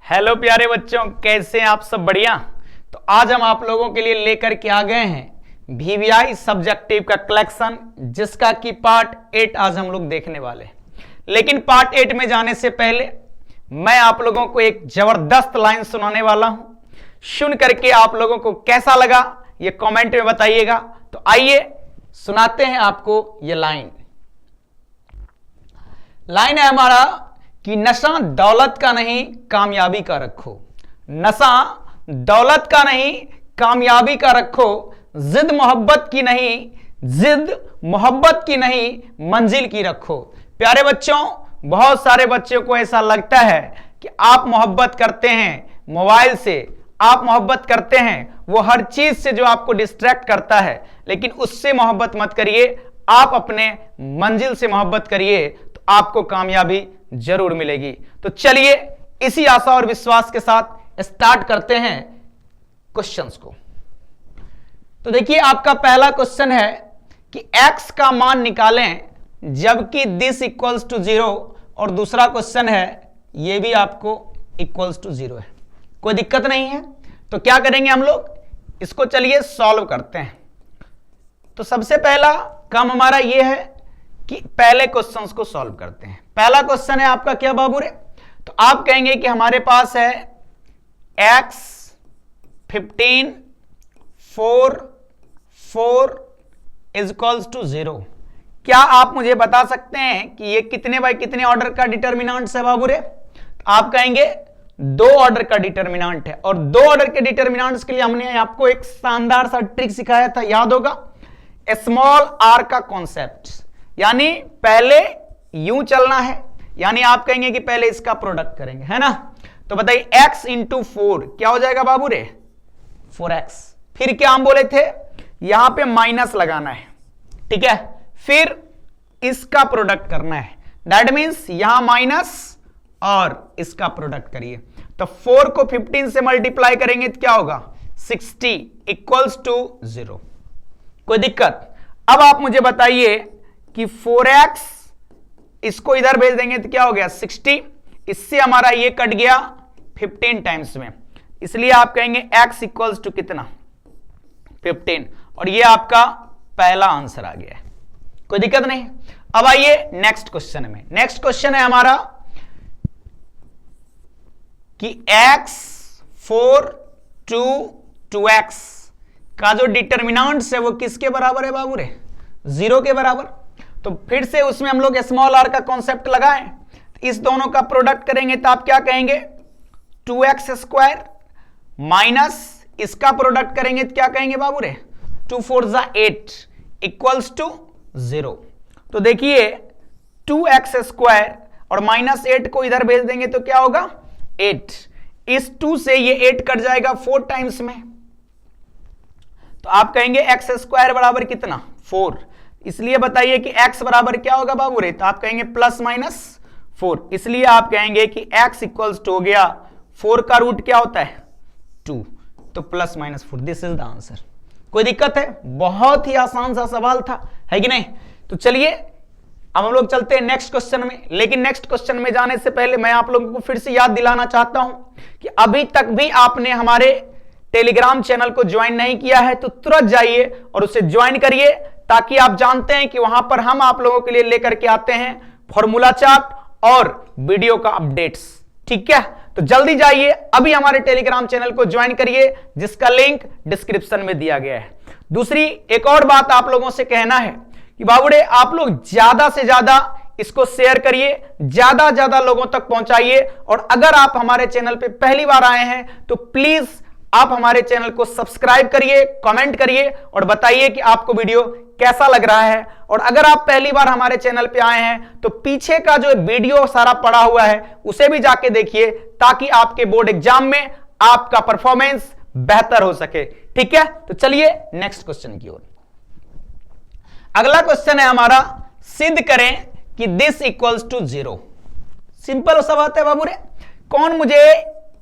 Hello प्यारे बच्चों, कैसे हैं आप सब? बढ़िया। तो आज हम आप लोगों के लिए लेकर के आ गए हैं VVI सब्जेक्टिव का कलेक्शन, जिसका कि पार्ट 8 आज हम लोग देखने वाले हैं। लेकिन पार्ट 8 में जाने से पहले मैं आप लोगों को एक जबरदस्त लाइन सुनाने वाला हूं। सुन करके आप लोगों को कैसा लगा ये कमेंट में बताइएगा। तो आइए सुनाते हैं आपको ये लाइन। लाइन है हमारा कि नशा दौलत का नहीं कामयाबी का रखो। नशा दौलत का नहीं कामयाबी का रखो। जिद मोहब्बत की नहीं, जिद मोहब्बत की नहीं मंजिल की रखो। प्यारे बच्चों, बहुत सारे बच्चों को ऐसा लगता है कि आप मोहब्बत करते हैं मोबाइल से, आप मोहब्बत करते हैं वो हर चीज से जो आपको डिस्ट्रैक्ट करता है, लेकिन उससे मोहब्बत मत करिए। आप अपने मंजिल से मोहब्बत करिए तो आपको कामयाबी जरूर मिलेगी। तो चलिए इसी आशा और विश्वास के साथ स्टार्ट करते हैं क्वेश्चंस को। तो देखिए, आपका पहला क्वेश्चन है कि x का मान निकालें जबकि दिस इक्वल्स टू 0, और दूसरा क्वेश्चन है ये भी आपको इक्वल्स टू 0 है। कोई दिक्कत नहीं है। तो क्या करेंगे हम लोग, इसको चलिए सॉल्व करते हैं। तो सबसे पहला काम हमारा ये है कि पहले क्वेश्चंस को सॉल्व करते हैं। पहला क्वेश्चन है आपका क्या बाबू रे? तो आप कहेंगे कि हमारे पास है x 15 4 4 इज इक्वल्स टू 0। क्या आप मुझे बता सकते हैं कि ये कितने बाय कितने ऑर्डर का डिटर्मिनेंट है बाबू रे? तो आप कहेंगे 2 ऑर्डर का डिटर्मिनेंट है। और 2 ऑर्डर के डिटर्मिनेंट्स के लिए हमने आपको एक शानदार सा ट्रिक सिखाया था, याद होगा, स्मॉल आर का कॉन्सेप्ट। यानी पहले यूं चलना है, यानी आप कहेंगे कि पहले इसका प्रोडक्ट करेंगे, है ना? तो बताइए x इंटू 4 क्या हो जाएगा बाबू रे? 4x। फिर क्या हम बोले थे, यहां पे माइनस लगाना है, ठीक है? फिर इसका प्रोडक्ट करना है, दैट मीन्स यहां माइनस और इसका प्रोडक्ट करिए। तो 4 को 15 से मल्टीप्लाई करेंगे तो क्या होगा? 60 इक्वल्स टू 0। कोई दिक्कत? अब आप मुझे बताइए कि 4x इसको इधर भेज देंगे तो क्या हो गया? 60। इससे हमारा ये कट गया 15 टाइम्स में, इसलिए आप कहेंगे x इक्वल्स टू कितना? 15। और ये आपका पहला आंसर आ गया है। कोई दिक्कत नहीं। अब आइए नेक्स्ट क्वेश्चन में। नेक्स्ट क्वेश्चन है हमारा कि x 4 2 2x का जो डिटर्मिनेंट्स है वो किसके बराबर है बाबू रे? 0 के बराबर। तो फिर से उसमें हम लोग स्मॉल आर का कॉन्सेप्ट लगाएं, इस दोनों का प्रोडक्ट करेंगे तो आप क्या कहेंगे? 2x स्क्वायर माइनस इसका प्रोडक्ट करेंगे तो क्या कहेंगे बाबू रे? 2 4 8 इक्वल्स टू 0। तो देखिए 2x स्क्वायर और माइनस 8 को इधर भेज देंगे तो क्या होगा? 8। इस 2 से ये 8 कट जाएगा 4 टाइम्स में, तो आप कहेंगे x स्क्वायर बराबर कितना? 4। इसलिए बताइए कि x बराबर क्या होगा बाबू रे? तो आप कहेंगे प्लस माइनस 4। इसलिए आप कहेंगे कि x इक्वल्स टू हो गया 4 का रूट क्या होता है? 2, तो plus minus 4। This is the answer. कोई दिक्कत है? बहुत ही आसान सा सवाल था, है कि नहीं? तो चलिए अब हम लोग चलते हैं नेक्स्ट क्वेश्चन में। लेकिन नेक्स्ट क्वेश्चन में जाने से पहले मैं आप लोगों को फिर से याद दिलाना चाहता हूं कि अभी तक भी आपने हमारे टेलीग्राम चैनल को ज्वाइन नहीं किया है तो तुरंत जाइए और उसे ज्वाइन करिए, ताकि आप जानते हैं कि वहां पर हम आप लोगों के लिए लेकर के आते हैं फॉर्मूला चार्ट और वीडियो का अपडेट्स, ठीक है? तो जल्दी जाइए, अभी हमारे टेलीग्राम चैनल को ज्वाइन करिए, जिसका लिंक डिस्क्रिप्शन में दिया गया है। दूसरी एक और बात आप लोगों से कहना है कि बाबूड़े आप लोग ज्यादा से ज्यादा इसको शेयर करिए, ज्यादा लोगों तक पहुंचाइए। और अगर आप हमारे चैनल पे पहली बार आए हैं तो प्लीज आप हमारे चैनल को सब्सक्राइब करिए, कमेंट करिए और बताइए कि आपको वीडियो कैसा लग रहा है। और अगर आप पहली बार हमारे चैनल पे आए हैं तो पीछे का जो वीडियो सारा पड़ा हुआ है उसे भी जाके देखिए, ताकि आपके बोर्ड एग्जाम में आपका परफॉर्मेंस बेहतर हो सके, ठीक है? तो चलिए नेक्स्ट क्वेश्चन की ओर। अगला क्वेश्चन है हमारा, सिद्ध करें कि दिस इक्वल्स टू 0। सिंपल सा बात है बाबू रे। कौन मुझे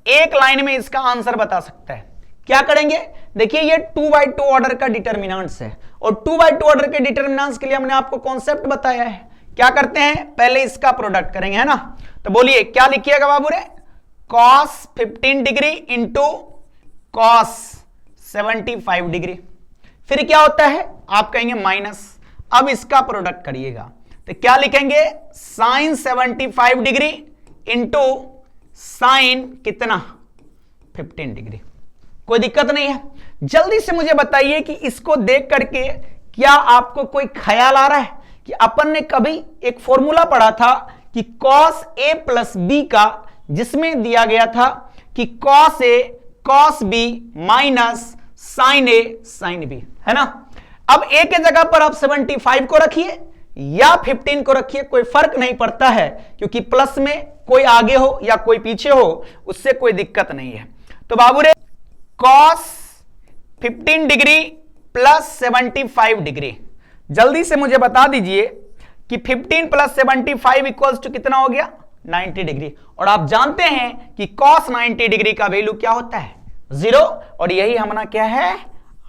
एक लाइन में इसका आंसर बता सकता है? क्या करेंगे? देखिए ये 2/2 ऑर्डर का डिटर्मिनेंट्स है, और 2/2 ऑर्डर के डिटर्मिनेंट्स के लिए हमने आपको कॉन्सेप्ट बताया है। क्या करते हैं? पहले इसका प्रोडक्ट करेंगे, है ना? तो बोलिए क्या लिखिएगा बाबू रे? Cos 15 degree into cos 75 degree. फिर क्या होता है, आप कहेंगे माइनस। अब इसका प्रोडक्ट करिएगा तो क्या लिखेंगे, साइन 75 डिग्री इंटू साइन कितना 15 डिग्री। कोई दिक्कत नहीं है। जल्दी से मुझे बताइए कि इसको देख करके क्या आपको कोई ख्याल आ रहा है कि अपन ने कभी एक फॉर्मूला पढ़ा था कि cos a प्लस बी का, जिसमें दिया गया था कि cos a cos b minus sine a sine b, है ना। अब a के जगह पर आप 75 को रखिए या 15 को रखिए, कोई फर्क नहीं पड़ता है, क्योंकि प्लस में कोई आगे हो या कोई पीछे हो उससे कोई दिक्कत नहीं है। तो बाबू रे cos 15 डिग्री प्लस 75 डिग्री, जल्दी से मुझे बता दीजिए कि 15 प्लस 75 इक्वल्स टू कितना हो गया, 90 डिग्री। और आप जानते हैं कि cos 90 डिग्री का वैल्यू क्या होता है, 0। और यही हमारा क्या है,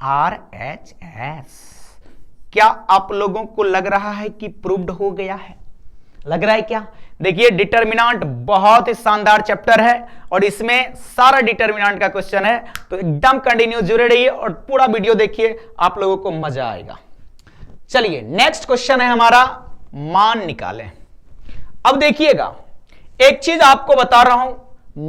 RHS। क्या आप लोगों को लग रहा है कि प्रूव्ड हो गया है, लग रहा है क्या? देखिए डिटर्मिनेंट बहुत ही शानदार चैप्टर है और इसमें सारा डिटर्मिनेंट का क्वेश्चन है, तो एकदम कंटिन्यू जुड़े रहिए और पूरा वीडियो देखिए, आप लोगों को मजा आएगा। चलिए नेक्स्ट क्वेश्चन है हमारा, मान निकालें। अब देखिएगा एक चीज आपको बता रहा हूं,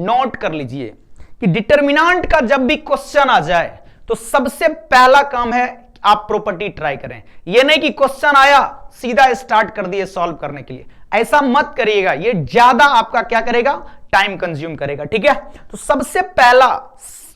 नोट कर लीजिए कि डिटर्मिनेंट का जब भी क्वेश्चन आ जाए तो सबसे पहला काम है आप प्रॉपर्टी ट्राई करें। यह नहीं कि क्वेश्चन आया सीधा स्टार्ट कर दिए सॉल्व करने के लिए, ऐसा मत करिएगा, ये ज्यादा आपका क्या करेगा, टाइम कंज्यूम करेगा, ठीक है। तो सबसे पहला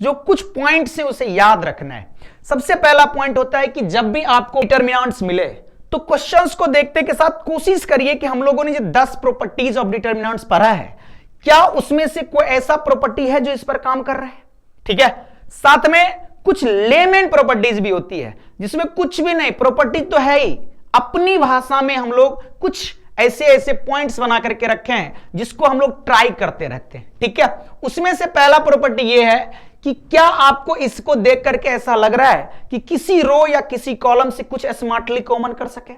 जो कुछ पॉइंट्स है उसे याद रखना है। सबसे पहला पॉइंट होता है कि जब भी आपको डिटर्मिनेंट्स मिले तो क्वेश्चंस को देखते के साथ कोशिश करिए कि हम लोगों ने जो 10 प्रॉपर्टीज ऑफ डिटर्मिनेंट्स पढ़ा है, क्या उसमें से कोई ऐसा प्रॉपर्टी है जो इस पर काम कर रहा है, ठीक है। साथ में कुछ लेमैन प्रॉपर्टीज भी होती है जिसमें कुछ भी नहीं, प्रॉपर्टी तो है ही, अपनी भाषा में हम लोग कुछ ऐसे ऐसे पॉइंट्स बना करके रखे हैं जिसको हम लोग ट्राई करते रहते हैं, ठीक है। उसमें से पहला प्रॉपर्टी ये है कि क्या आपको इसको देख करके ऐसा लग रहा है कि किसी रो या किसी कॉलम से कुछ स्मार्टली कॉमन कर सके,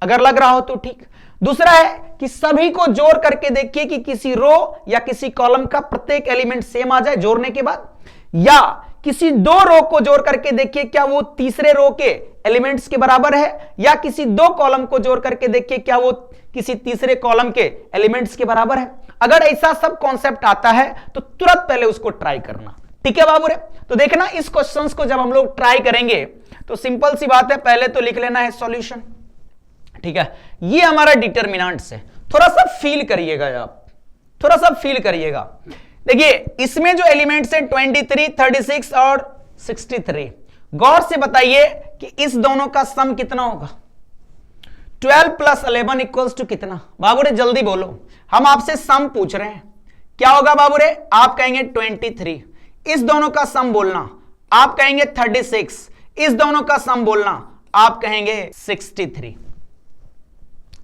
अगर लग रहा हो तो ठीक। दूसरा है कि सभी को जोड़ करके देखिए कि किसी रो या किसी कॉलम का प्रत्येक एलिमेंट सेम आ जाए जोड़ने के बाद, या किसी दो रो को जोड़ करके देखिए क्या वो तीसरे रो के एलिमेंट्स के बराबर है, या किसी दो कॉलम को जोड़ करके देखिए क्या वो किसी तीसरे कॉलम के एलिमेंट्स के बराबर है। अगर ऐसा सब कॉन्सेप्ट आता है तो तुरंत पहले उसको ट्राई करना, ठीक है बाबू रे। तो देखना इस क्वेश्चंस को जब हम लोग ट्राई करेंगे तो सिंपल सी बात है, पहले तो लिख लेना है सॉल्यूशन, ठीक है। ये हमारा डिटर्मिनेंट्स है, थोड़ा सा फील करिएगा आप, थोड़ा सा फील करिएगा। देखिए इसमें जो एलिमेंट्स हैं 23, 36 और 63, गौर से बताइए कि इस दोनों का सम कितना होगा। 12 प्लस 11 इक्वल्स टू कितना, बाबू रे जल्दी बोलो, हम आपसे सम पूछ रहे हैं, क्या होगा बाबू रे? आप कहेंगे 23, इस दोनों का सम बोलना, आप कहेंगे 36, इस दोनों का सम बोलना, आप कहेंगे 63।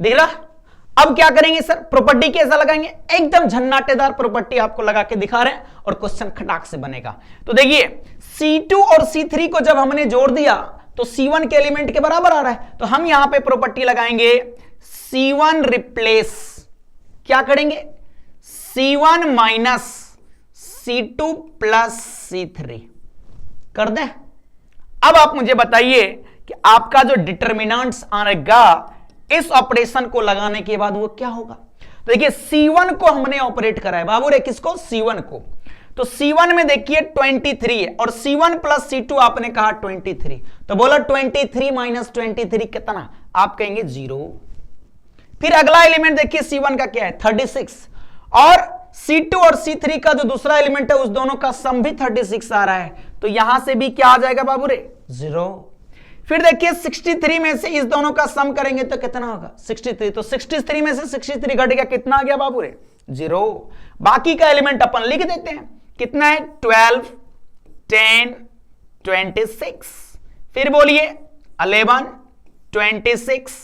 दिख रहा? अब क्या करेंगे सर, प्रॉपर्टी कैसा लगाएंगे, एकदम झन्नाटेदार प्रॉपर्टी आपको लगा के दिखा रहे हैं और क्वेश्चन खटाक से बनेगा। तो देखिए C2 और C3 को जब हमने जोड़ दिया तो C1 के एलिमेंट के बराबर आ रहा है, तो हम यहां पे प्रॉपर्टी लगाएंगे C1 रिप्लेस, क्या करेंगे, C1 minus C2 plus C3 कर दें। अब आप मुझे बताइए कि आपका जो डिटर्मिनेंट्स आएगा इस ऑपरेशन को लगाने के बाद वो क्या होगा। तो देखिए C1 को हमने ऑपरेट करा है बाबू रे, किसको, C1 को। तो C1 में देखिए 23 है और C1 प्लस C2 आपने कहा 23, तो बोला 23 माइनस 23 कितना, आप कहेंगे 0। फिर अगला एलिमेंट देखिए C1 का क्या है 36, और C2 और C3 का जो दूसरा एलिमेंट है उस दोनों का सम भी 36 आ रहा है, तो यहां से भी क्या आ जाएगा बाबू रे, 0। फिर देखिए 63 में से इस दोनों का सम करेंगे तो कितना होगा 63, तो 63 में से 63 घट गया, कितना आ गया बाबू रे, 0। बाकी का एलिमेंट अपन लिख देते हैं, कितना है 12, 10, 26, फिर बोलिए 11, 26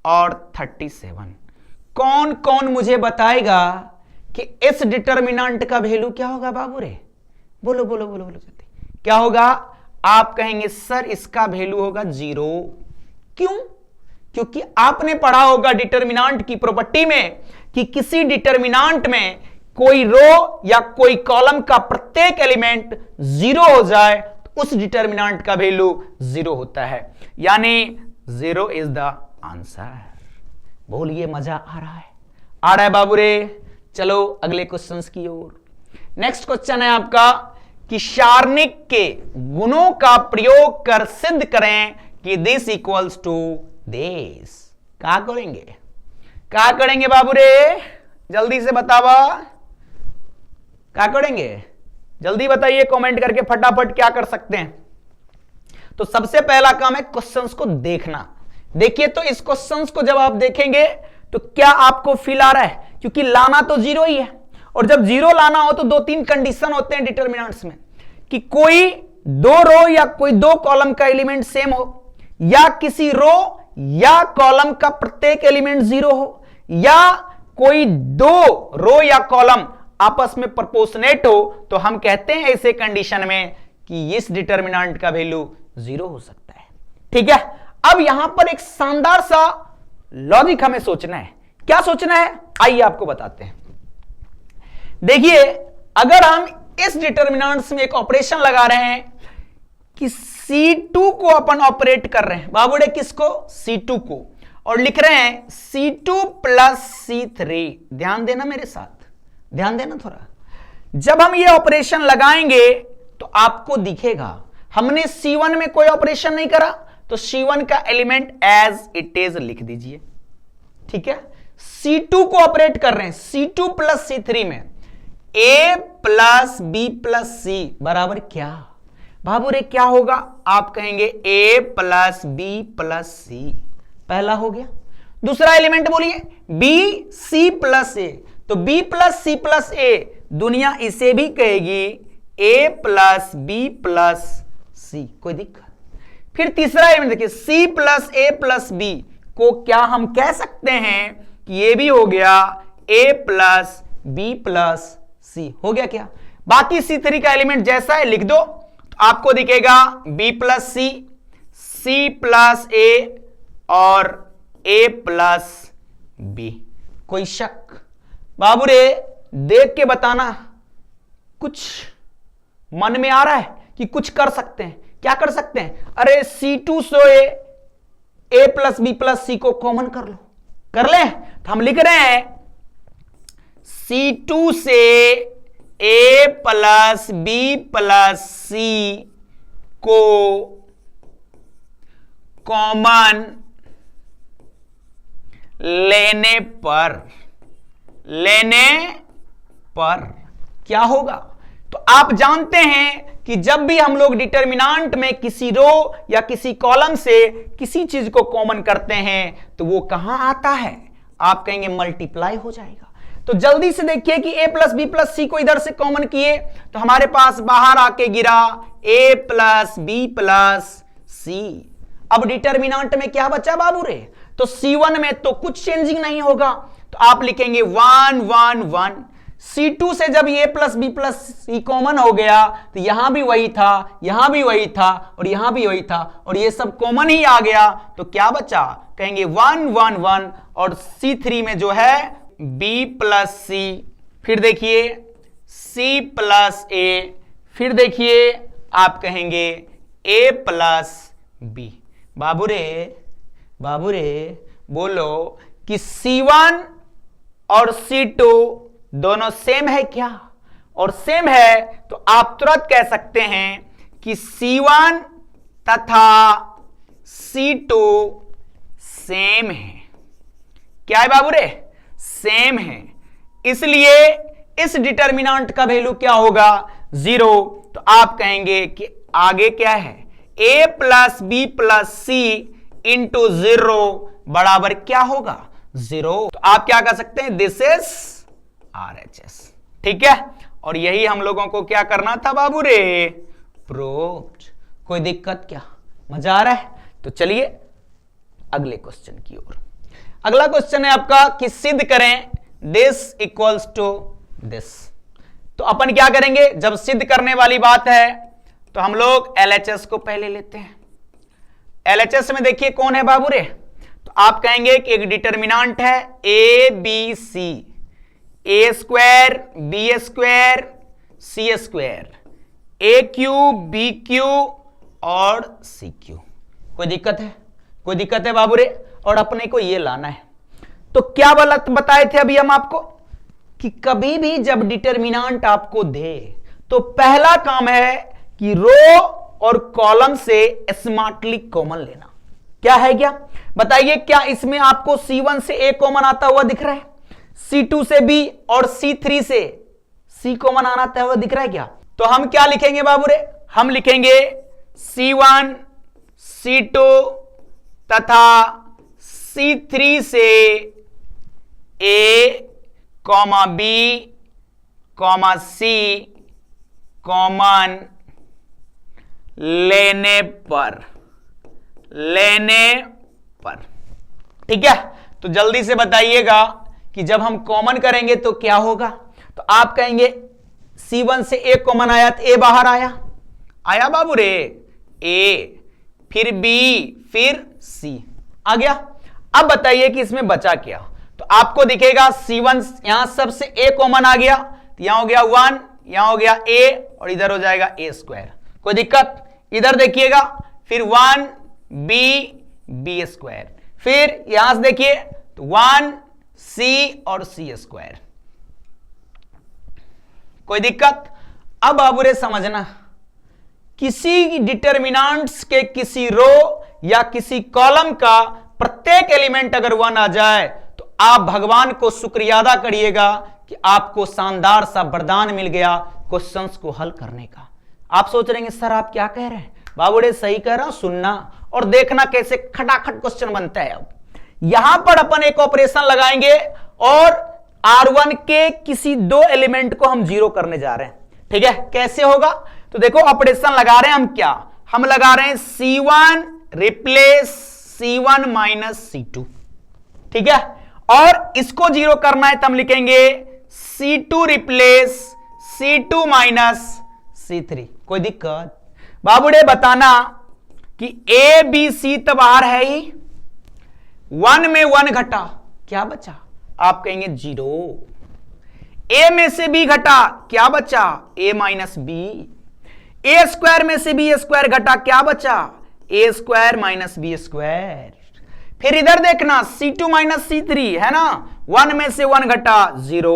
और 37। कौन कौन मुझे बताएगा कि इस डिटर्मिनेंट का वैल्यू क्या होगा बाबू रे, बोलो बोलो बोलो बोलो, क्या होगा। आप कहेंगे सर इसका वैल्यू होगा 0, क्यों, क्योंकि आपने पढ़ा होगा डिटर्मिनेंट की प्रॉपर्टी में कि किसी डिटर्मिनेंट में कोई रो या कोई कॉलम का प्रत्येक एलिमेंट जीरो हो जाए तो उस डिटर्मिनेंट का वैल्यू जीरो होता है, यानी जीरो इज द आंसर। बोलिए मजा आ रहा है? आ रहा है बाबू रे? चलो अगले क्वेश्चंस की ओर। नेक्स्ट क्वेश्चन है आपका कि सारणिक के गुणों का प्रयोग कर सिद्ध करें कि दिस इक्वल्स टू दिस। क्या करेंगे? क्या करेंगे बाबू रे? जल्दी से बतावा, क्या करेंगे? जल्दी बताइए कमेंट करके फटाफट, क्या कर सकते हैं? तो सबसे पहला काम है क्वेश्चंस को देखना। देखिए तो इस क्वेश्चंस को जब आप देखेंगे तो क्या आपको फील आ रहा है? क्योंकि लाना तो जीरो ही है, और जब जीरो लाना हो तो दो तीन कंडीशन होते हैं डिटर्मिनेंट्स में, कि कोई दो रो या कोई दो कॉलम का एलिमेंट सेम हो, या किसी रो या कॉलम का प्रत्येक एलिमेंट जीरो हो, या कोई दो रो या कॉलम आपस में प्रोपोर्शनेट हो, तो हम कहते हैं ऐसे कंडीशन में कि इस डिटर्मिनेंट का वैल्यू जीरो हो सकता है। ठीक है, अब यहां पर एक शानदार सा लॉजिक हमें सोचना है। क्या सोचना है? आइए आपको बताते हैं। देखिए, अगर हम इस डिटर्मिनेंट्स में एक ऑपरेशन लगा रहे हैं कि C2 को अपन ऑपरेट कर रहे हैं, बाबूड़े किसको? C2 को, और लिख रहे हैं C2 प्लस C3। ध्यान देना मेरे साथ, ध्यान देना थोड़ा। जब हम ये ऑपरेशन लगाएंगे तो आपको दिखेगा हमने C1 में कोई ऑपरेशन नहीं करा, तो C1 का एलिमेंट एज इट इज लिख दीजिए। ठीक है, C2 को ऑपरेट कर रहे हैं C2 प्लस C3 में, A plus B plus C बराबर क्या? बाबू रे क्या होगा? आप कहेंगे A plus B plus C। पहला हो गया। दूसरा एलिमेंट बोलिए B C प्लस A, तो B plus C plus A दुनिया इसे भी कहेगी A plus B plus C। कोई दिक्कत? फिर तीसरा एलिमेंट देखिए C plus A plus B को क्या हम कह सकते हैं कि ये भी हो गया A plus B plus C। हो गया क्या? बाकी C3 का एलिमेंट जैसा है लिख दो, तो आपको दिखेगा B plus C, C plus A और A प्लस B। कोई शक? बाबू रे देख के बताना, कुछ मन में आ रहा है कि कुछ कर सकते हैं? क्या कर सकते हैं? अरे C2 से A plus B plus C को कॉमन कर लो। कर ले? तो हम लिख रहे हैं C2 से A plus B plus C को कॉमन लेने पर क्या होगा? तो आप जानते हैं कि जब भी हम लोग डिटर्मिनेंट में किसी रो या किसी कॉलम से किसी चीज को कॉमन करते हैं तो वो कहां आता है? आप कहेंगे मल्टीप्लाई हो जाएगा। तो जल्दी से देखिए कि A plus B plus C को इधर से कॉमन किए तो हमारे पास बाहर आके गिरा A plus B plus C। अब डिटर्मिनेंट में क्या बचा बाबू रे? तो C1 में तो कुछ चेंजिंग नहीं होगा, तो आप लिखेंगे 1 1 1। C2 से जब A plus B plus C common हो गया तो यहां भी वही था, यहां भी वही था और यहां भी वही था, और ये सब कॉमन ही आ गया, तो क्या बचा? कहेंगे 1 1 1। और C3 में जो है B प्लस C, फिर देखिए C प्लस A, फिर देखिए आप कहेंगे A प्लस B। बाबू रे बोलो कि C1 और C2 दोनों सेम है क्या? और सेम है तो आप तुरंत कह सकते हैं कि C1 तथा C2 सेम है। क्या है बाबू रे? सेम है। इसलिए इस डिटर्मिनेंट का वैल्यू क्या होगा? 0। तो आप कहेंगे कि आगे क्या है? A plus B plus C into 0 बराबर क्या होगा? 0। तो आप क्या कर सकते हैं? This is RHS। ठीक है, और यही हम लोगों को क्या करना था बाबू रे? प्रूव्ड। कोई दिक्कत क्या? मजा आ रहा है? तो चलिए अगले क्वेश्चन की ओर। अगला क्वेश्चन है आपका कि सिद्ध करें दिस इक्वल्स टू दिस। तो अपन क्या करेंगे? जब सिद्ध करने वाली बात है तो हम लोग LHS को पहले लेते हैं। LHS में देखिए कौन है बाबू रे? तो आप कहेंगे कि एक डिटर्मिनेंट है A B C। A square B square C square, A cube B cube और सी क्यूब। कोई दिक्कत है? कोई दिक्कत है बाबू रे? और अपने को ये लाना है। तो क्या बताए थे अभी हम आपको कि कभी भी जब डिटरमिनेंट आपको दे तो पहला काम है कि रो और कॉलम से स्मार्टली कॉमन लेना। क्या है? क्या बताइए, क्या इसमें आपको C1 से A कॉमन आता हुआ दिख रहा है? C2 से B और C3 से C कॉमन आना हुआ दिख रहा है क्या? तो हम क्या लिखेंगे बाबू रे? हम लिखेंगे C1 C2 तथा C3 से A comma B comma C common लेने पर ठीक है। तो जल्दी से बताइएगा कि जब हम कॉमन करेंगे तो क्या होगा। तो आप कहेंगे C1 से A कॉमन आया तो A बाहर आया बाबू रे, A फिर B फिर C आ गया। अब बताइए कि इसमें बचा क्या। तो आपको दिखेगा C1 यहां सबसे A कॉमन आ गया, तो यहां हो गया 1, यहां हो गया A और इधर हो जाएगा A स्क्वायर। कोई दिक्कत? इधर देखिएगा, फिर 1 B स्क्वायर, फिर यहां से देखिए तो 1 C और C स्क्वायर। कोई दिक्कत? अब बाबूरे समझना, किसी डिटरमिनेंट्स के किसी रो या किसी कॉलम का प्रत्येक एलिमेंट अगर 1 आ जाए तो आप भगवान को शुक्रिया अदा करिएगा कि आपको शानदार सा वरदान मिल गया क्वेश्चंस को हल करने का। आप सोच रहे हैं सर आप क्या कह रहे हैं? बाबूड़े सही कह रहा हूं, सुनना और देखना कैसे खटाखट क्वेश्चन बनता है। अब यहां पर अपन एक ऑपरेशन लगाएंगे और R1 के किसी दो एलिमेंट को हम जीरो करने जा रहे हैं। ठीक है, कैसे होगा? तो देखो ऑपरेशन लगा रहे हैं हम, क्या हम लगा रहे हैं C1 replace C1 minus C2। ठीक है, और इसको जीरो करना है तो हम लिखेंगे C2 replace C2 minus C3। कोई दिक्कत? बाबूड़े बताना कि A B C तो बाहर है ही, 1 में 1 घटा, क्या बचा? आप कहेंगे 0। A में से B घटा, क्या बचा? A minus B। A square में से B स्क्वायर घटा, क्या बचा? A square minus B square. फिर इधर देखना C2 माइनस C3 है ना, 1 में से 1 घटा 0,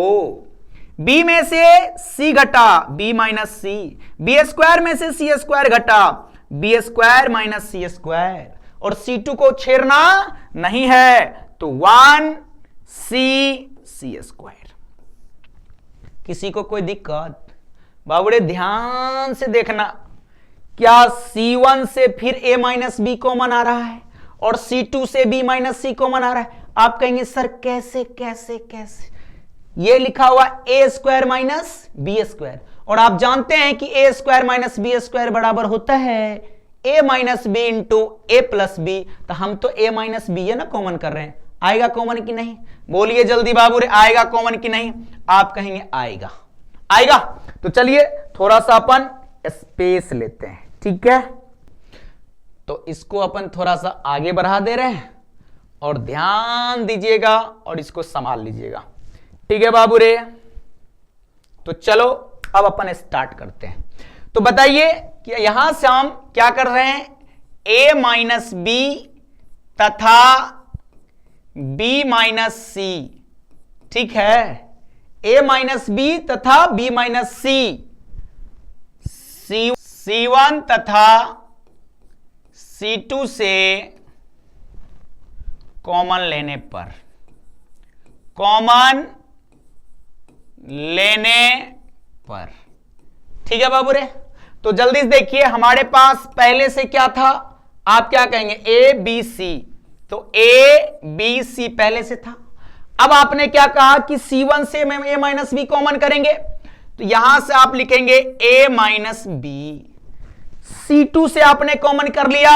B में से C घटा B minus C, B square में से C स्क्वायर घटा B square minus C square, और C2 को छेड़ना नहीं है तो 1 C स्क्वायर। किसी को कोई दिक्कत? बाबूड़े ध्यान से देखना, क्या C1 से फिर A माइनस B कॉमन आ रहा है और C2 से B माइनस C कॉमन आ रहा है? आप कहेंगे सर कैसे कैसे कैसे? ये लिखा हुआ A square minus B square, और आप जानते हैं कि A square minus B square बराबर होता है A minus B into A plus B। तो हम तो A माइनस B है ना कॉमन कर रहे हैं, आएगा कॉमन की नहीं? बोलिए जल्दी बाबू रे, आएगा कॉमन की नहीं? आप कहेंगे आएगा, आएगा। तो चलिए थोड़ा सा अपन स्पेस लेते हैं। ठीक है, तो इसको अपन थोड़ा सा आगे बढ़ा दे रहे हैं और ध्यान दीजिएगा और इसको संभाल लीजिएगा। ठीक है बाबू रे, तो चलो अब अपन स्टार्ट करते हैं। तो बताइए कि यहां से हम क्या कर रहे हैं? A माइनस B तथा B माइनस C। ठीक है, A माइनस B तथा B माइनस C1 तथा C2 से कॉमन लेने पर, कॉमन लेने पर। ठीक है बाबू रे, तो जल्दी से देखिए हमारे पास पहले से क्या था? आप क्या कहेंगे? A B C। तो A B C पहले से था। अब आपने क्या कहा कि C1 से A माइनस B कॉमन करेंगे, तो यहां से आप लिखेंगे A माइनस B। C2 से आपने कॉमन कर लिया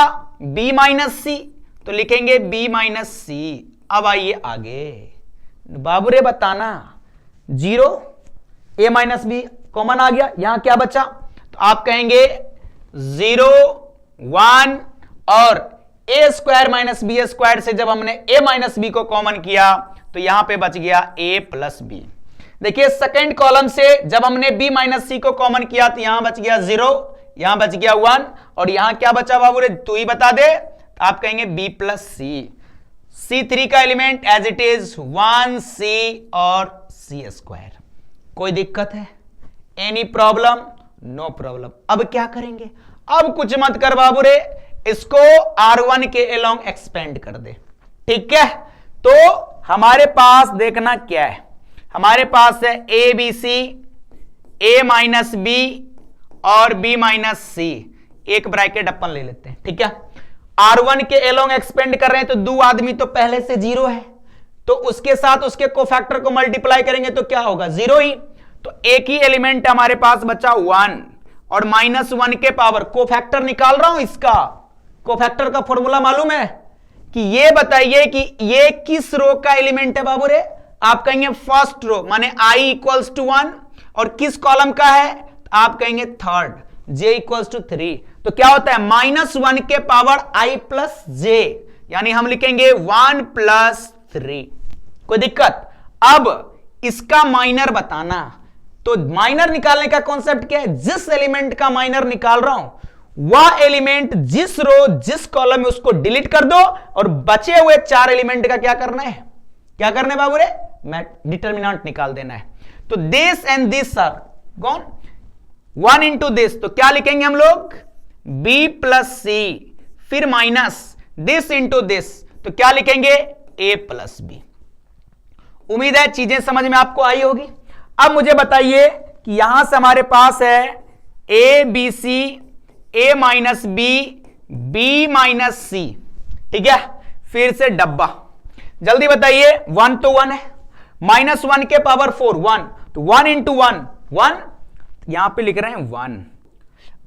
B माइनस C, तो लिखेंगे B माइनस C। अब आइए आगे, बाबू रे बताना 0, A माइनस B कॉमन आ गया, यहां क्या बचा? तो आप कहेंगे 0 1 और A square minus B square से जब हमने A माइनस B को कॉमन किया तो यहां पे बच गया A प्लस B। देखिए सेकंड कॉलम से जब हमने b माइनस सी को कॉमन किया तो यहां बच गया 0, यहां बच गया 1 और यहां क्या बचा बाबू रे, तू ही बता दे। तो आप कहेंगे b प्लस सी, C3 का element as it is 1c और c स्क्वायर। कोई दिक्कत है? Any problem? No problem. अब क्या करेंगे? अब कुछ मत कर बाबू रे, इसको R1 के अलोंग एक्सपेंड कर दे। ठीक है, तो हमारे पास देखना क्या है, हमारे पास है A B C, A minus B और बी माइनस सी, एक ब्रैकेट अपन ले लेते हैं। ठीक है, R1 के अलोंग एक्सपेंड कर रहे हैं तो दो आदमी तो पहले से 0 है, तो उसके साथ उसके कोफैक्टर को मल्टीप्लाई करेंगे तो क्या होगा, 0 ही। तो एक ही एलिमेंट हमारे पास बचा 1 और -1 के पावर, कोफैक्टर निकाल रहा हूं इसका। कोफैक्टर का फॉर्मूला मालूम है कि ये बताइए कि ये किस रो का एलिमेंट है बाबू रे, आप कहेंगे फर्स्ट रो, माने i इक्वल्स टू 1, और किस कॉलम का है, आप कहेंगे थर्ड, j इक्वल्स टू 3। तो क्या होता है, -1 के पावर i प्लस j, यानी हम लिखेंगे 1 प्लस 3। कोई दिक्कत? अब इसका माइनर बताना, तो माइनर निकालने का कॉन्सेप्ट क्या है, जिस एलिमेंट का माइनर निकाल रहा हूं वह एलिमेंट जिस रो जिस कॉलम में उसको डिलीट कर दो और बचे हुए 4 एलिमेंट का क्या करना है, क्या करना है बाबू रे, मैं डिटर्मिनेंट निकाल देना है। तो this and this are gone, 1 into this, तो क्या लिखेंगे हम लोग, b प्लस सी, फिर माइनस दिस इंटू दिस, तो क्या लिखेंगे, a प्लस बी। उम्मीद है चीजें समझ में आपको आई होगी। अब मुझे बताइए कि यहां से हमारे पास है a b c, a minus b, b minus c. ठीक है, फिर से डब्बा, जल्दी बताइए, 1 तो 1 है, -1 के पावर 4 1, तो 1 इंटू 1 1, यहां पे लिख रहे हैं 1।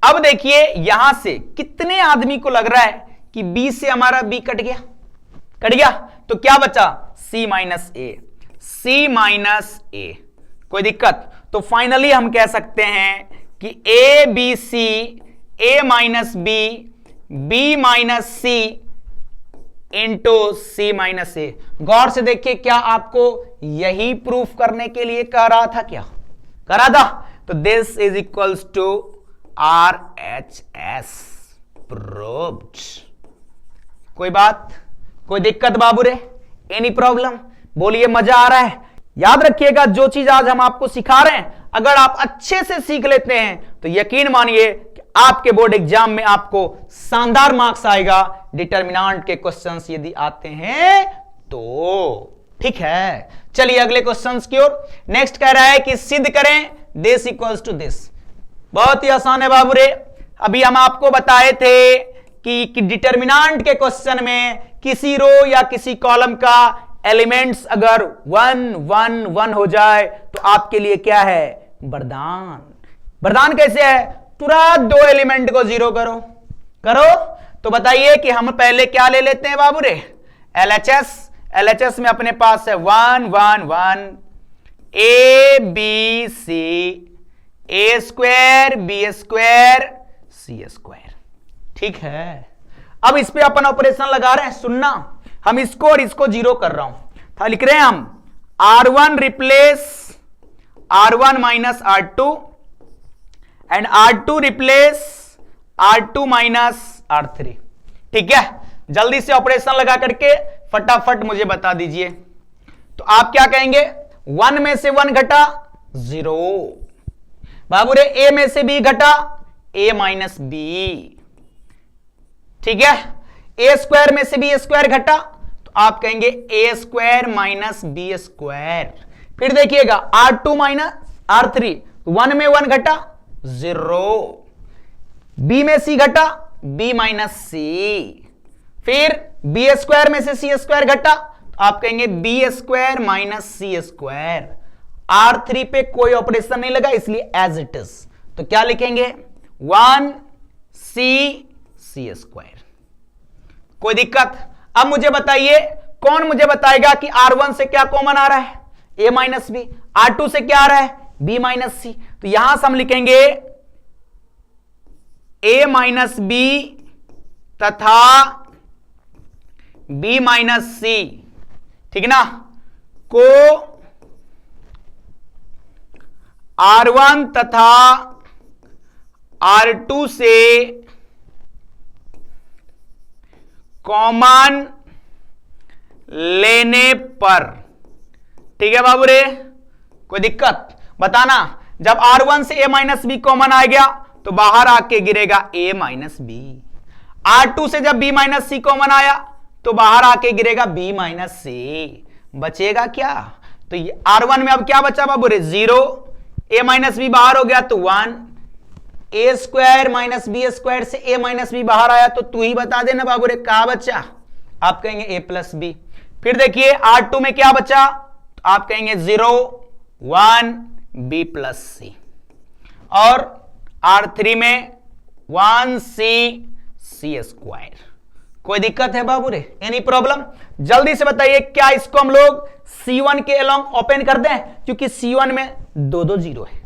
अब देखिए यहां से कितने आदमी को लग रहा है कि b से हमारा b कट गया, कट गया, तो क्या बचा, c minus a, c minus a. कोई दिक्कत? तो फाइनली हम कह सकते हैं कि a B C, A minus b, b minus c into c minus a. गौर से देखिए, क्या आपको यही प्रूफ करने के लिए कह रहा था, क्या कह रहा था? तो this is equals to RHS proved. कोई बात, कोई दिक्कत बाबू रे, एनी प्रॉब्लम? बोलिए, मजा आ रहा है? याद रखिएगा, जो चीज आज हम आपको सिखा रहे हैं अगर आप अच्छे से सीख लेते हैं तो यकीन मानिए कि आपके बोर्ड एग्जाम में आपको शानदार मार्क्स आएगा, डिटर्मिनेंट के क्वेश्चंस यदि आते हैं तो। ठीक है, चलिए अगले क्वेश्चंस की ओर। नेक्स्ट कह रहा है कि सिद्ध करें दिस इक्वल्स टू दिस। बहुत ही आसान है बाबू रे, अभी हम आपको बताए थे कि डिटर्मिनेंट के क्वेश्चन में किसी रो या किसी कॉलम का एलिमेंट्स अगर 1 1 1 हो जाए तो आपके लिए क्या है, वरदान। वरदान कैसे है, तुरंत 2 एलिमेंट को 0 करो, करो। तो बताइए कि हम पहले क्या ले लेते हैं बाबू रे, LHS। LHS में अपने पास है 1 1 1, A B C, A square B square C square. ठीक है, अब इस पे अपन ऑपरेशन लगा रहे हैं, सुनना, हम इसको और इसको 0 कर रहा हूं, तो लिख रहे हैं हम R1 replace R1 minus R2 and R2 replace R2 minus R3। ठीक है, जल्दी से ऑपरेशन लगा करके फटाफट मुझे बता दीजिए। तो आप क्या कहेंगे, 1 में से 1 घटा 0, बाबू रे a में से b घटा a माइनस बी। ठीक है, a स्क्वायर में से b स्क्वायर घटा तो आप कहेंगे a square minus B square. फिर देखिएगा R2 माइनस R3, 1 में 1 घटा 0, b में c घटा b माइनस सी, फिर b स्क्वायर में से c स्क्वायर घटा तो आप कहेंगे b स्क्वायर माइनस सी स्क्वायर। R3 पे कोई ऑपरेशन नहीं लगा इसलिए एज इट इज, तो क्या लिखेंगे 1 c स्क्वायर। कोई दिक्कत? अब मुझे बताइए, कौन मुझे बताएगा कि R1 से क्या कॉमन आ रहा है, a माइनस बी, R2 से क्या आ रहा है, b माइनस सी। तो यहां से हम लिखेंगे a माइनस बी तथा b माइनस सी, ठीक ना, को R1 तथा R2 से कॉमन लेने पर, ठीक है बाबू रे, कोई दिक्कत बताना। जब R1 से a माइनस बी कॉमन आ गया तो बाहर आके गिरेगा a माइनस बी। R2 से जब b माइनस सी कॉमन आया तो बाहर आके गिरेगा b माइनस सी। बचेगा क्या? तो R1 में अब क्या बचा बाबू रे? 0, a माइनस बी बाहर हो गया तो 1, a square minus B square से a माइनस बी बाहर आया तो तू ही बता देना बाबू रे क्या बचा। आप कहेंगे a प्लस बी। फिर देखिए R2 में क्या बचा, तो आप कहेंगे 0, 1 b प्लस सी। और R3 में 1 c स्क्वायर। कोई दिक्कत है बाबू रे? Any problem? जल्दी से बताइए, क्या इसको हम लोग C1 के अलोंग ओपन कर दें, क्योंकि C1 में दो जीरो है।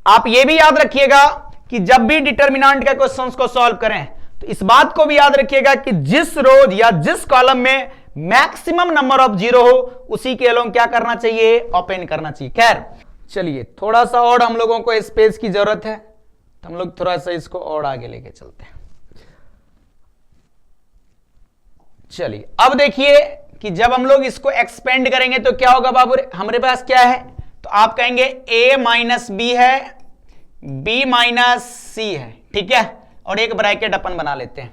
आप ये भी याद रखिएगा कि जब भी डिटर्मिनेंट के क्वेश्चंस को सॉल्व करें तो इस बात को भी याद रखिएगा कि जिस रो या जिस कॉलम में मैक्सिमम नंबर ऑफ जीरो हो उसी के अलोंग क्या करना चाहिए? ओपन करना चाहिए। खैर चलिए, थोड़ा सा और हम लोगों को स्पेस की जरूरत है तो हम लोग थोड़ा सा इसको और आगे लेके चलते हैं। चलिए अब देखिए कि जब हम लोग इसको एक्सपेंड करेंगे तो क्या होगा बाबू रे? हमारे पास क्या है, तो आप कहेंगे a माइनस बी है, b माइनस सी है, ठीक है, और एक ब्रैकेट अपन बना लेते हैं।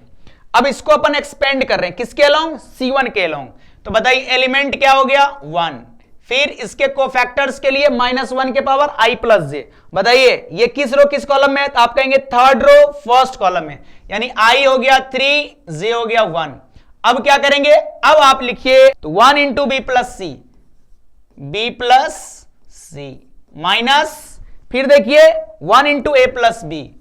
अब इसको अपन एक्सपेंड कर रहे हैं किसके अलोंग? C1 के अलोंग। तो बताइए एलिमेंट क्या हो गया? 1। फिर इसके कोफैक्टर्स के लिए -1 के पावर i प्लस जे। बताइए ये किस रो किस कॉलम में है? तो आप कहेंगे थर्ड रो फर्स्ट कॉलम में, यानी i हो गया 3, जे हो गया 1। अब क्या करेंगे? अब आप लिखिए तो 1 इंटू बी प्लस सी, बी प्लस सी माइनस, फिर देखिए 1 इंटू ए प्लस बी,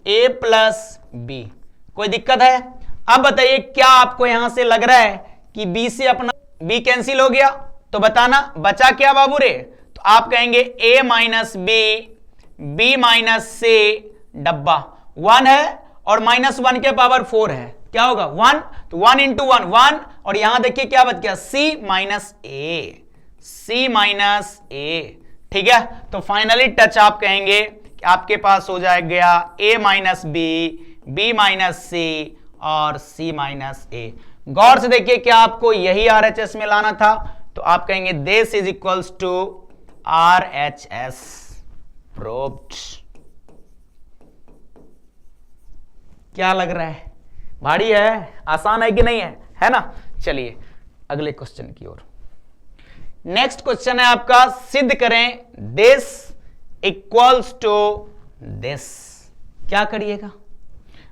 ए प्लस बी। कोई दिक्कत है? अब बताइए क्या आपको यहां से लग रहा है कि b से अपना b कैंसिल हो गया? तो बताना बचा क्या बाबू रे? तो आप कहेंगे a माइनस बी माइनस से डब्बा 1 है और -1 के पावर 4 है, क्या होगा? 1। तो 1 इंटू 1 1, और यहां देखिए क्या बच गया? c माइनस ए। ठीक है, तो फाइनली टच आप कहेंगे कि आपके पास हो जाएगा a माइनस बी माइनस सी और c माइनस ए। गौर से देखिए क्या आपको यही RHS में लाना था? तो आप कहेंगे this is equals to RHS proved. क्या लग रहा है? भारी है? आसान है कि नहीं है? है ना? चलिए अगले क्वेश्चन की ओर। नेक्स्ट क्वेश्चन है आपका, सिद्ध करें दिस इक्वल्स टू दिस। क्या करिएगा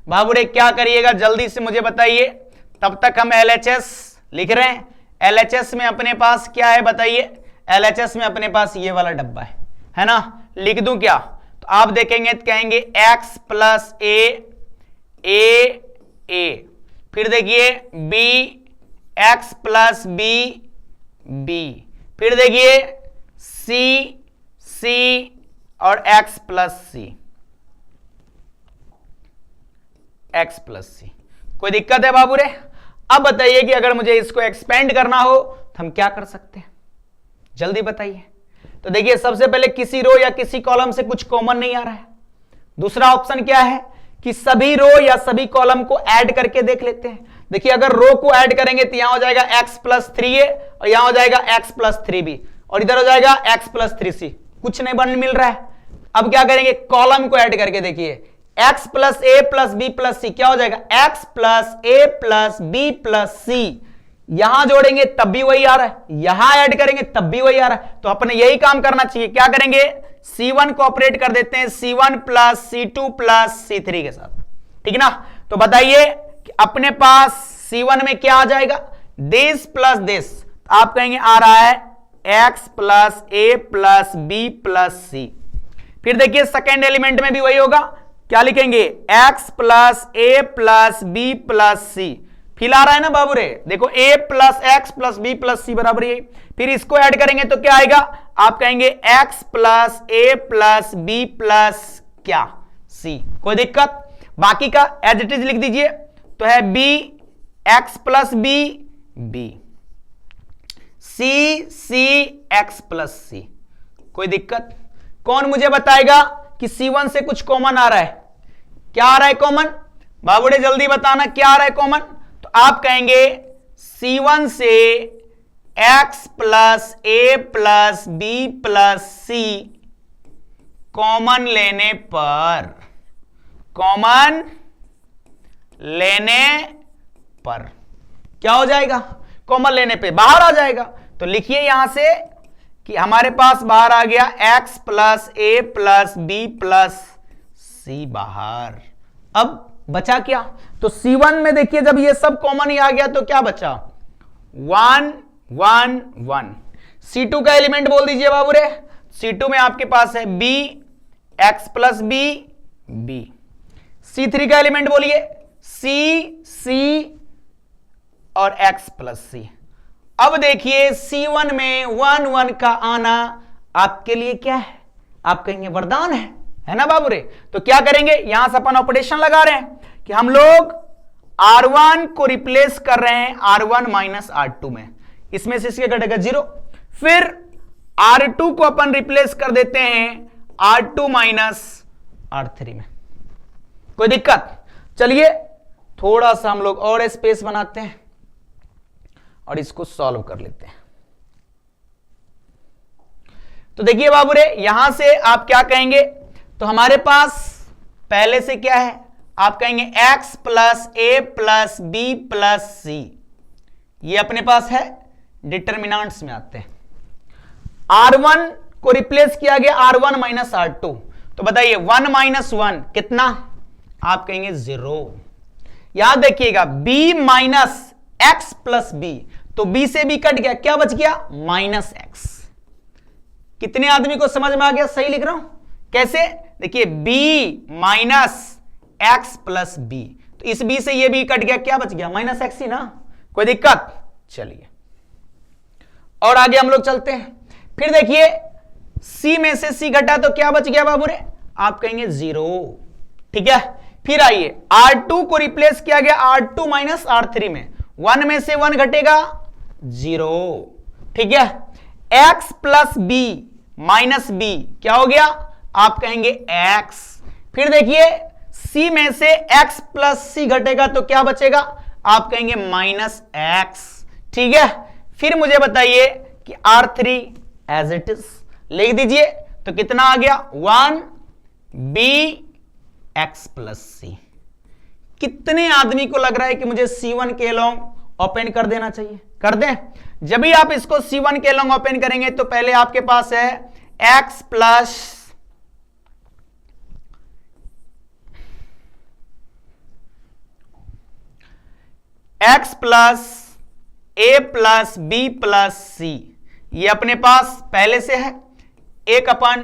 बाबू रे? क्या करिएगा जल्दी से मुझे बताइए। तब तक हम LHS लिख रहे हैं। LHS में अपने पास क्या है बताइए? LHS में अपने पास ये वाला डब्बा है ना? लिख दूं क्या? तो आप देखेंगे तो कहेंगे x प्लस ए, फिर देखिए b, x प्लस बी, फिर देखिए c और x प्लस सी। कोई दिक्कत है बाबू रे? अब बताइए कि अगर मुझे इसको एक्सपेंड करना हो तो हम क्या कर सकते हैं? जल्दी बताइए। तो देखिए सबसे पहले किसी रो या किसी कॉलम से कुछ कॉमन नहीं आ रहा है। दूसरा ऑप्शन क्या है कि सभी रो या सभी कॉलम को ऐड करके देख लेते हैं। देखिए अगर रो को ऐड करेंगे तो यहां हो जाएगा x प्लस 3a और यहां हो जाएगा x प्लस 3b और इधर हो जाएगा x प्लस 3c। कुछ नहीं बन मिल रहा है। अब क्या करेंगे? कॉलम को ऐड करके देखिए x plus a plus b plus सी, क्या हो जाएगा? x plus a plus b plus सी। यहां जोड़ेंगे तब भी वही आ रहा है, यहां ऐड करेंगे तब भी वही आ रहा है। तो अपने यही काम करना चाहिए। क्या करेंगे? C1 को ऑपरेट कर देते हैं C1 plus C2 plus C3 के साथ, ठीक है ना? तो बताइए कि अपने पास C1 में क्या आ जाएगा? This plus this. आप कहेंगे आ रहा है x plus a plus b plus c. फिर देखिए सेकेंड एलिमेंट में भी वही होगा। क्या लिखेंगे? x plus a plus b plus c. फिर आ रहा है ना बाबू रे? देखो a plus x plus b plus c बराबर यही। फिर इसको ऐड करेंगे तो क्या आएगा? आप कहेंगे x plus a plus b plus क्या सी। कोई दिक्कत? बाकी का एज इट इज लिख दीजिए। तो है b x plus b c x plus c. कोई दिक्कत? कौन मुझे बताएगा कि C1 से कुछ कॉमन आ रहा है? क्या आ रहा है कॉमन? बाबूड़े जल्दी बताना क्या आ रहा है कॉमन। तो आप कहेंगे C1 से x plus a plus b plus C common लेने पर क्या हो जाएगा? कॉमन लेने पे बाहर आ जाएगा। तो लिखिए यहां से कि हमारे पास बाहर आ गया x plus a plus b plus सी बाहर। अब बचा क्या? तो C1 में देखिए जब ये सब कॉमन ही आ गया तो क्या बचा? 1 1 1। C2 का एलिमेंट बोल दीजिए बाबू रे। C2 में आपके पास है b x plus B B. C3 का एलिमेंट बोलिए c c और x प्लस सी। अब देखिए C1 में 1 1 का आना आपके लिए क्या है? आप कहेंगे वरदान है ना बाबू रे। तो क्या करेंगे? यहां से अपन ऑपरेशन लगा रहे हैं कि हम लोग R1 को रिप्लेस कर रहे हैं R1 माइनस R2 में। इसमें से इसके घटेगा 0। फिर R2 को अपन रिप्लेस कर देते हैं R2 माइनस R3 में। कोई दिक्कत? चलिए थोड़ा सा हम लोग और स्पेस बनाते हैं और इसको सॉल्व कर लेते हैं। तो देखिए बाबू रे यहां से आप क्या कहेंगे? तो हमारे पास पहले से क्या है? आप कहेंगे x plus a plus b plus सी। ये अपने पास है, डिटर्मिनेंट्स में आते हैं। R1 को रिप्लेस किया गया R1 माइनस R2। तो बताइए 1 माइनस 1 कितना? आप कहेंगे 0। यहां देखिएगा b minus x plus b, तो b से b कट गया, क्या बच गया? Minus x। कितने आदमी को समझ में आ गया? सही लिख रहा हूं कैसे? देखिए b minus x plus b, तो इस b से ये b कट गया, क्या बच गया? माइनस x ही ना। कोई दिक्कत? चलिए और आगे हम लोग चलते हैं। फिर देखिए c में से c घटा तो क्या बच गया बाबू रे? आप कहेंगे 0। ठीक है। फिर आइए R2 को रिप्लेस किया गया R2 माइनस R3 में। 1 में से 1 घटेगा 0। ठीक है। x plus B minus B क्या हो गया? आप कहेंगे x। फिर देखिए c में से x प्लस सी घटेगा तो क्या बचेगा? आप कहेंगे माइनस x। ठीक है। फिर मुझे बताइए कि R3 एज इट इज लिख दीजिए। तो कितना आ गया? 1 b x प्लस सी। कितने आदमी को लग रहा है कि मुझे C1 के लॉन्ग ओपन कर देना चाहिए? कर दें। जब भी आप इसको C1 के लॉन्ग ओपन करेंगे तो पहले आपके पास है x plus a plus b plus सी। ये अपने पास पहले से है। एक अपन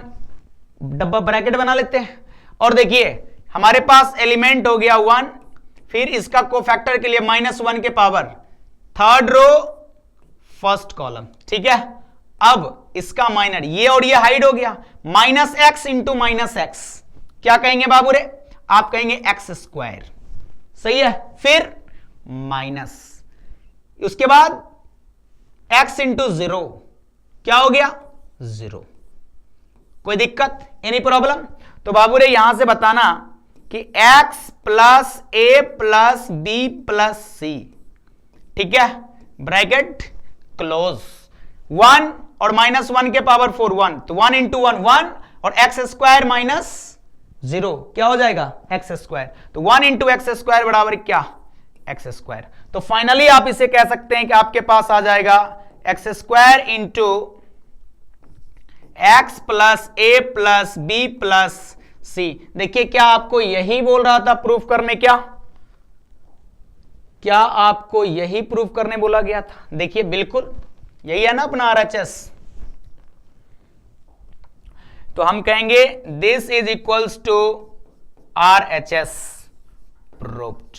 डब्बा ब्रैकेट बना लेते हैं और देखिए हमारे पास एलिमेंट हो गया 1, फिर इसका कोफैक्टर के लिए -1 के power, third row first column. ठीक है। अब इसका माइनर ये और ये हाइड हो गया, minus x into minus x. क्या कहेंगे बाबू रे? आप कहेंगे एक्स स्क्वायर। सही है। फिर माइनस, उसके बाद एक्स इंटू 0 क्या हो गया? 0। कोई दिक्कत? Any problem? तो बाबू रे यहां से बताना कि x plus a plus b plus सी। ठीक है। Bracket close. 1 और -1 के पावर 4 1, तो 1 इंटू 1 1 और एक्स स्क्वायर माइनस 0 क्या हो जाएगा? X square. तो 1 इंटू एक्स स्क्वायर बराबर क्या? X square. तो फाइनली आप इसे कह सकते हैं कि आपके पास आ जाएगा x square into x plus a plus b plus c. देखिए क्या आपको यही बोल रहा था प्रूफ करने? क्या आपको यही प्रूफ करने बोला गया था? देखिए बिल्कुल यही है ना अपना RHS। तो हम कहेंगे this is equals to RHS proved.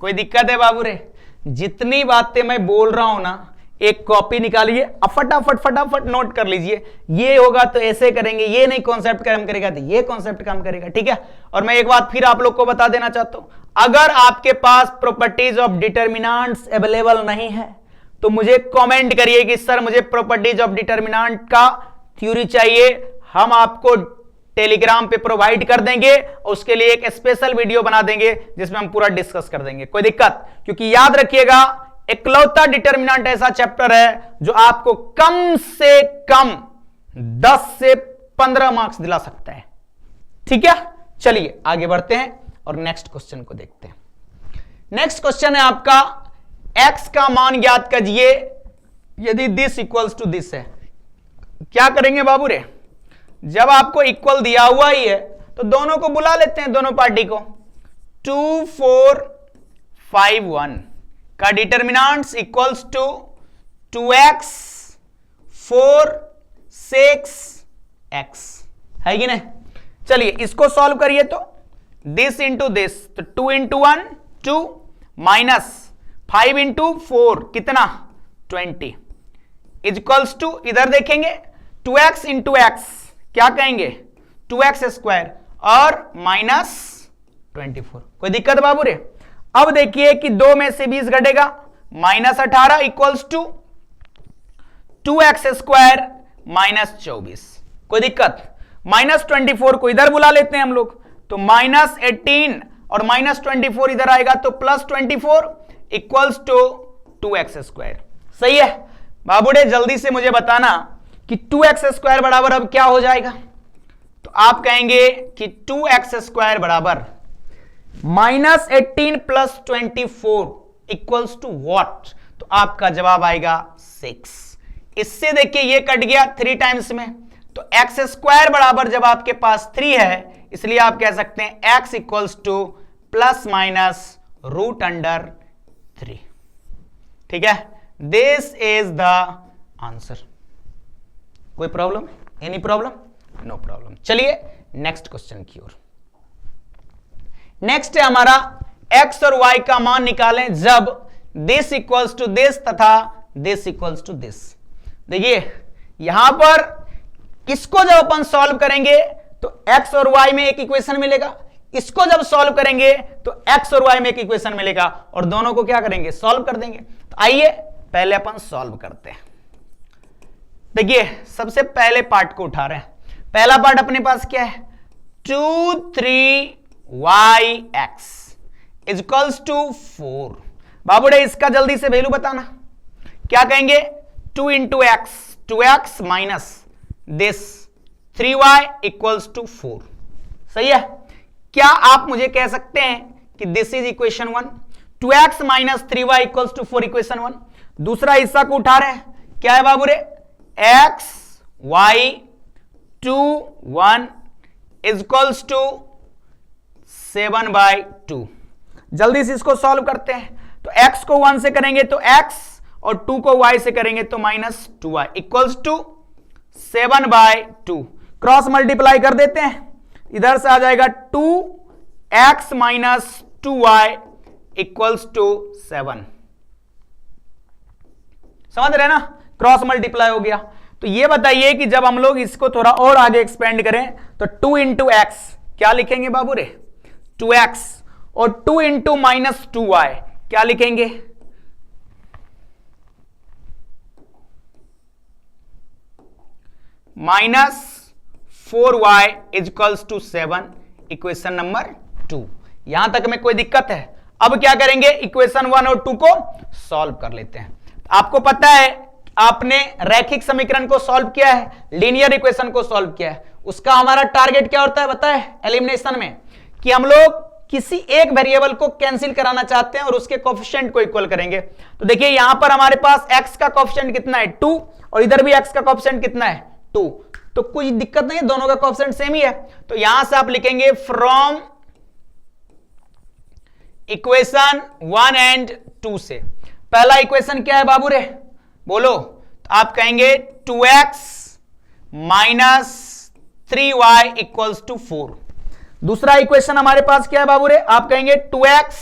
कोई दिक्कत है बाबू रे? जितनी बातें मैं बोल रहा हूं ना, एक कॉपी निकालिए, फटाफट नोट कर लीजिए। ये होगा तो ऐसे करेंगे, ये नहीं कॉन्सेप्ट काम करेगा तो ये कॉन्सेप्ट काम करेगा। ठीक है। और मैं एक बात फिर आप लोग को बता देना चाहता हूं, अगर आपके पास प्रॉपर्टीज ऑफ डिटर्मिनेंट्स अवेलेबल नहीं है तो मुझे कमेंट करिए कि सर मुझे प्रॉपर्टीज ऑफ डिटर्मिनेंट का थ्योरी चाहिए, हम आपको टेलीग्राम पे प्रोवाइड कर देंगे, उसके लिए एक स्पेशल वीडियो बना देंगे जिसमें हम पूरा डिस्कस कर देंगे, कोई दिक्कत। क्योंकि याद रखिएगा, इकलौता डिटर्मिनेंट ऐसा चैप्टर है जो आपको कम से कम 10 से 15 मार्क्स दिला सकता है। ठीक है, चलिए आगे बढ़ते हैं और नेक्स्ट क्वेश्चन को देखते हैं। नेक्स्ट क्वेश्चन है आपका, x का मान ज्ञात कीजिए यदि दिस इक्वल्स टू दिस है। क्या करेंगे बाबू रे, जब आपको इक्वल दिया हुआ ही है तो दोनों को बुला लेते हैं, दोनों पार्टी को। 2 4 5 1 का determinants equals to 2x 4 6 x है कि नहीं। चलिए इसको सॉल्व करिए, तो दिस इंटू दिस, तो 2 इंटू 1 2 माइनस 5 इंटू 4 कितना 20 इक्वल्स टू, इधर देखेंगे 2x इंटू एक्स क्या कहेंगे 2x स्क्वायर और माइनस 24। कोई दिक्कत बाबू रे। अब देखिए कि 2 में से 20 घटेगा, minus 18 equals to 2x square minus 24। कोई दिक्कत। माइनस 24 को इधर बुला लेते हैं हम लोग, तो माइनस 18 और माइनस 24 इधर आएगा तो plus 24 equals to 2x square. सही है बाबूडे, जल्दी से मुझे बताना कि 2x स्क्वायर बराबर अब क्या हो जाएगा। तो आप कहेंगे कि 2x स्क्वायर बराबर minus 18 plus 24 equals to what, तो आपका जवाब आएगा 6। इससे देखिए ये कट गया 3 टाइम्स में, तो x स्क्वायर बराबर जब आपके पास 3 है, इसलिए आप कह सकते हैं x equals to plus minus root under 3। ठीक है, दिस इज द आंसर। कोई problem, any problem, no problem. चलिए नेक्स्ट क्वेश्चन की ओर। नेक्स्ट है हमारा x और y का मान निकालें जब दिस इक्वल्स टू दिस तथा दिस इक्वल्स टू दिस। देखिए यहां पर इसको जब अपन सॉल्व करेंगे तो x और y में एक इक्वेशन मिलेगा, इसको जब सॉल्व करेंगे तो x और y में एक इक्वेशन मिलेगा, और दोनों को क्या करेंगे सॉल्व कर देंगे। तो आइए पहले अपन सॉल्व करते हैं। देखिए सबसे पहले पार्ट को उठा रहे हैं। पहला पार्ट अपने पास क्या है 2 3yx इक्वल्स टू 4। बाबूडे इसका जल्दी से वैल्यू बताना। क्या कहेंगे 2 into X 2x minus this 3y equals to 4। सही है। क्या आप मुझे कह सकते हैं कि this is equation 1, 2x minus 3y equals to 4 equation 1। दूसरा हिस्सा को उठा रहे हैं, क्या है बाबू रे x y 2 1 इक्वल्स टू 7/2। जल्दी से इसको सॉल्व करते हैं। तो x को 1 से करेंगे तो x और 2 को y से करेंगे तो minus 2y equals to 7/2। Cross multiply कर देते हैं, इधर से आ जाएगा 2x minus 2y equals to 7। समझ रहे ना, क्रॉस मल्टीप्लाई हो गया। तो ये बताइए कि जब हम लोग इसको थोड़ा और आगे एक्सपेंड करें तो 2 इंटू एक्स क्या लिखेंगे बाबू रे 2x, और 2 इंटू माइनस 2y क्या लिखेंगे minus 4y equals to 7, equation number 2। यहां तक में कोई दिक्कत है। अब क्या करेंगे इक्वेशन 1 और 2 को सॉल्व कर लेते हैं। आपको पता है आपने रैखिक समीकरण को सॉल्व किया है, लीनियर इक्वेशन को सॉल्व किया है, उसका हमारा टारगेट क्या होता है पता है एलिमिनेशन में, कि हम लोग किसी एक वेरिएबल को कैंसिल कराना चाहते हैं और उसके कोएफिशिएंट को इक्वल करेंगे। तो देखिए यहां पर हमारे पास x का कोएफिशिएंट कितना है 2 और इधर भी x का कोएफिशिएंट कितना है 2, तो कोई दिक्कत नहीं है, दोनों का कोएफिशिएंट सेम ही है। तो यहां से आप लिखेंगे फ्रॉम इक्वेशन 1 एंड 2 से। पहला इक्वेशन क्या है बाबू रे बोलो, तो आप कहेंगे 2x minus 3y equals to 4। दूसरा इक्वेशन हमारे पास क्या है बाबू रे, आप कहेंगे 2x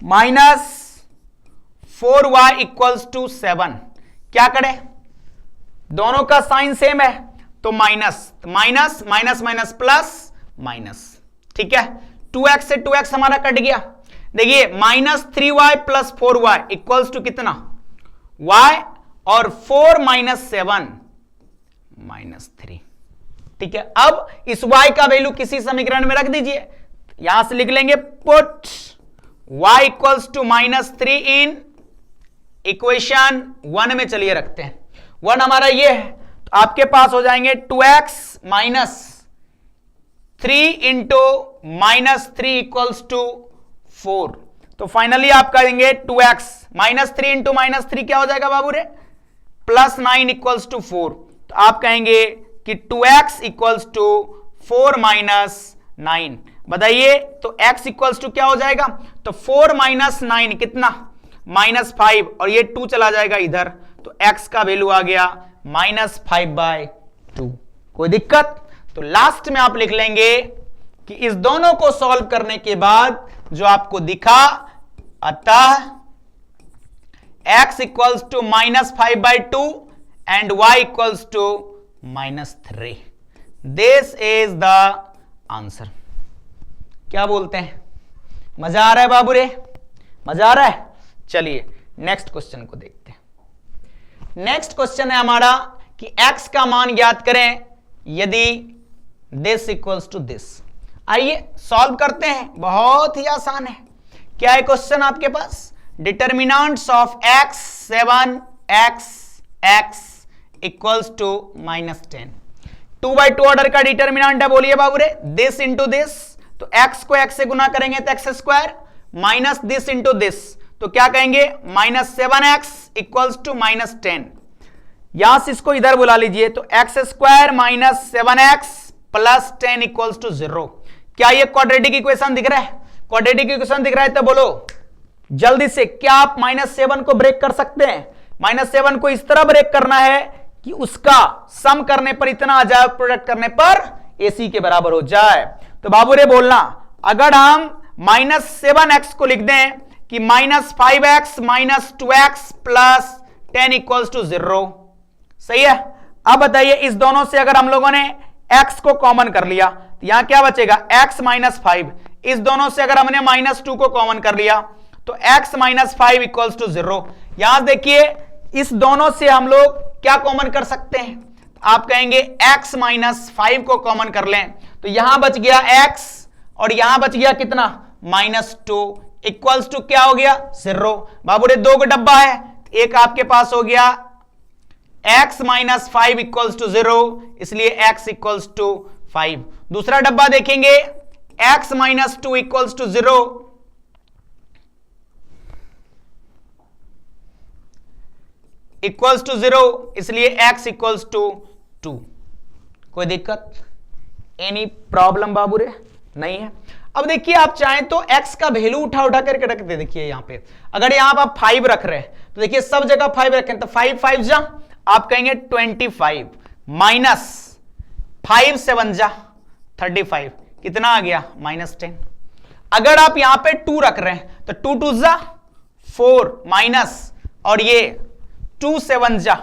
minus 4y equals to 7। क्या करें, दोनों का साइन सेम है तो minus minus minus minus plus minus. ठीक है, 2x से 2x हमारा कट गया। देखिए minus 3y plus 4y equals to कितना y, और 4 माइनस 7 माइनस 3। ठीक है, अब इस y का वैल्यू किसी समीकरण में रख दीजिए। यहां से लिख लेंगे put y equals to minus 3 in equation 1 में। चलिए रखते हैं, 1 हमारा ये है, तो आपके पास हो जाएंगे 2x minus 3 into minus 3 equals to 4। तो फाइनली आप करेंगे 2x माइनस 3 इंटू माइनस 3 क्या हो जाएगा बाबू रे, प्लस 9 इक्वल्स टू 4। तो आप कहेंगे कि 2x इक्वल्स टू 4 माइनस 9। बताइए, तो x इक्वल्स टू क्या हो जाएगा, तो 4 माइनस 9 कितना, माइनस 5, और ये 2 चला जाएगा इधर, तो x का वैल्यू आ गया -5/2। कोई दिक्कत? तो लास्ट में आप लिख लेंगे कि इस दोनों को सॉल्व करने के बाद जो आपको दिखा, अतः x equals to -5/2 and y equals to -3। This is the answer. क्या बोलते हैं, मजा आ रहा है बाबू रे, मजा आ रहा है? चलिए नेक्स्ट क्वेश्चन को देखते हैं। नेक्स्ट क्वेश्चन है हमारा कि x का मान ज्ञात करें यदि दिस इक्वल्स टू दिस। आइए सॉल्व करते हैं, बहुत ही आसान है। क्या है क्वेश्चन आपके पास, determinants of x 7x equals to -10। 2/2 order का डिटर्मिनेंट है, बोलिए बाबू रे, दिस इंटू दिस, तो x को x से गुना करेंगे तो x square, minus this into this, तो क्या कहेंगे -7x इक्वल्स टू -10। यहां से इसको इधर बुला लीजिए, तो x square minus 7x plus 10 equals to 0। क्या ये क्वाड्रेटिक इक्वेशन दिख रहा है? क्वाड्रेटिक इक्वेशन दिख रहा है तो बोलो जल्दी से, क्या आप -7 को ब्रेक कर सकते हैं? -7 को इस तरह ब्रेक करना है कि उसका सम करने पर इतना आ जाए, प्रोडक्ट करने पर AC के बराबर हो जाए। तो बाबू रे बोलना, अगर हम -7x को लिख दें कि -5x minus 2x plus 10 equals to 0, सही है। अब बताइए, इस दोनों से अगर हम लोगों ने x को कॉमन कर लिया तो यहां क्या बचेगा, x -5। इस दोनों से अगर हमने -2 को कॉमन कर लिया तो x -5 इक्वल्स टू 0। यहां देखिए, इस दोनों से हम लोग क्या कॉमन कर सकते हैं, आप कहेंगे x -5 को कॉमन कर लें, तो यहां बच गया x और यहां बच गया कितना, -2 इक्वल्स टू क्या हो गया, 0। बाबू रे 2 का डब्बा है, एक आपके पास हो गया x -5 इक्वल्स टू 0, इसलिए x इक्वल्स टू 5। दूसरा डब्बा देखेंगे, x -2 equals to 0, equals to 0, इसलिए x इक्वल्स टू 2। कोई दिक्कत, एनी प्रॉब्लम बाबू रे? नहीं है। अब देखिए, आप चाहें तो x का वैल्यू उठा उठा करके रख दे। देखिए यहां पे अगर यहां आप 5 रख रहे हैं तो देखिए सब जगह 5 रखें, तो 5 5 जा आप कहेंगे 25 माइनस 5 7 जा 35, कितना आ गया, -10। अगर आप यहां पे 2 रख रहे हैं तो 2 2 जा 4 माइनस, और ये 2 7 जा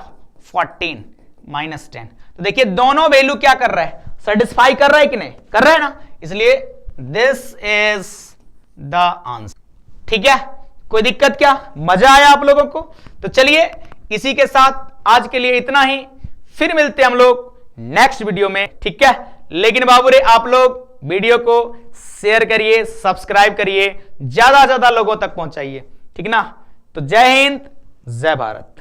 14 -10। तो देखिए दोनों वैल्यू क्या कर रहा है, सेटिस्फाई कर रहा है कि नहीं कर रहा है ना, इसलिए दिस इज द आंसर। ठीक है, कोई दिक्कत क्या, मजा आया आप लोगों को? तो चलिए इसी के साथ आज के लिए इतना ही, फिर मिलते हैं हम लोग नेक्स्ट वीडियो में। ठीक है, लेकिन बाबू रे आप लोग वीडियो को शेयर करिए, सब्सक्राइब करिए, ज्यादा से ज्यादा लोगों तक पहुंचाइए, ठीक ना। तो जय हिंद, जय भारत।